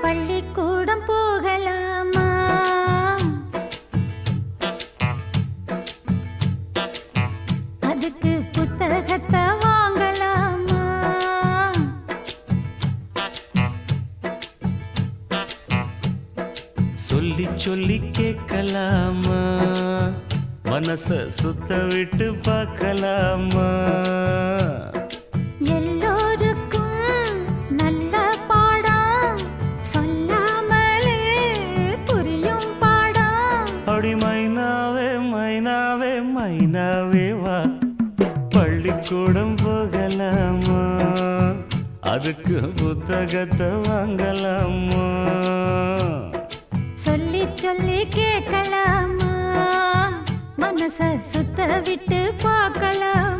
பள்ளிக்கூடம் போகலாமா? அதுக்கு புத்தகத்தை வாங்கலாமா? சொல்லி சொல்லி கேட்கலாமா? மனச சுத்த விட்டு பார்க்கலாமா? எல்லோருக்கும் நல்ல பாடம் சொல்லாமலே புரியும் பாடம். அப்படி மைனாவே மைனாவே மைனாவே வா, பள்ளிக்கூடம் போகலாமா? அதுக்கு புத்தகத்தை வாங்கலாமா? சொல்லி சொல்லி கேட்கலாமா? மனச சுத்த விட்டு பார்க்கலாம்.